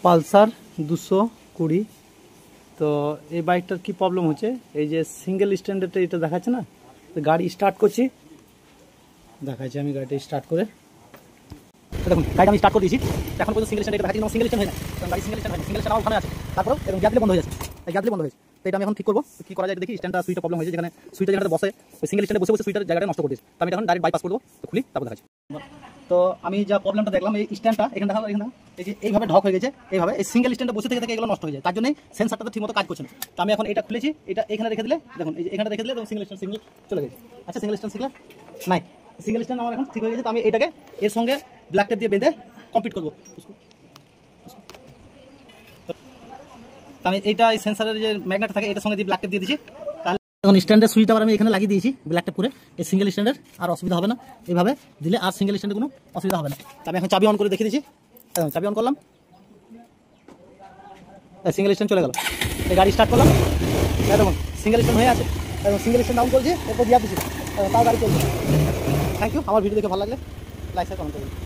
Pulsar 220। তো এই বাইকটার কি প্রবলেম হচ্ছে, এই যে সিঙ্গেল স্ট্যান্ডার্ডটা এটা দেখাচ্ছে না, তো গাড়ি স্টার্ট করছি, দেখাচ্ছি আমি গাড়িটা স্টার্ট করে। দেখুন গাড়িটা আমি স্টার্ট করে দিয়েছি, এখন পর্যন্ত সিঙ্গেল স্ট্যান্ড দেখাচ্ছি, সিঙ্গেল স্ট্যান্ড হয় না, কারণ গাড়ি সিঙ্গেল স্ট্যান্ড হয় না, সিঙ্গেল স্ট্যান্ড ওখানে আছে, তারপরে এবং গ্যাপ দিলে বন্ধ হয়ে যাচ্ছে, এই গ্যাপ দিলে বন্ধ হয়েছে। তো এটা আমি এখন ঠিক করবো, কি করা যায় দেখি। স্ট্যান্ডটা সুইচটা প্রবলেম হয়েছে, যেখানে সুইচটা যেখানে বসে ওই সিঙ্গেল স্ট্যান্ডে বসে বসে সুইচটার জায়গাটা নষ্ট করে দিয়েছে। তো আমি এখন ডাইরেক্ট বাইপাস করবো, তো খুলি তারপর দেখাচ্ছি। তো আমি যা প্রবলেমটা দেখলাম, এই স্ট্যান্ডটা এখানে দেখো, এখানে এই যে এইভাবে ঢক হয়ে গেছে, এইভাবে এই সিঙ্গেল স্ট্যান্ডে বসে থেকে এগুলো নষ্ট হয়ে যায়, তার জন্যই সেন্সারটা ঠিকমতো কাজ করছে না। তো আমি এখন এটা খুলেছি, এটা এখানে রেখে দিলে দেখুন, এই যে এখানে রেখে দিলে এবং সিঙ্গেল স্ট্যান্ড চলে গেছে। আচ্ছা সিঙ্গেল স্ট্যান্ড সিঙ্গেল নাই, সিঙ্গেল স্ট্যান্ড আমার এখন ঠিক হয়ে গেছে। তো আমি এটাকে এর সঙ্গে ব্ল্যাক টেপ দিয়ে বেঁধে কমপ্লিট করবো। আমি এইটা এই সেন্সারের যে ম্যাগনেট থাকে এটার সঙ্গে দিয়ে ব্ল্যাক টেপ দিয়ে দিয়েছি। তাহলে এখন স্ট্যান্ডের সুইচটা আবার আমি এখানে লাগিয়ে দিয়েছি ব্ল্যাক টেপ করে, এই সিঙ্গেল স্ট্যান্ডের আর অসুবিধা হবে না, এইভাবে দিলে আর সিঙ্গেল স্ট্যান্ডের কোনো অসুবিধা হবে না। আমি এখন চাবি অন করে দেখিয়ে দিচ্ছি, চাবি অন করলাম, সিঙ্গেল স্ট্যান্ড চলে গেল। এই গাড়ি স্টার্ট করলাম, দেখুন সিঙ্গেল স্ট্যান্ড হয়ে আছে এবং সিঙ্গেল স্ট্যান্ড ডাউন করছি, এরপর দিয়ে দিচ্ছি, তাও গাড়ি চলছে। Thank you. আমার ভিডিও দেখে ভালো লাগলে লাইক শেয়ার কমেন্ট করুন।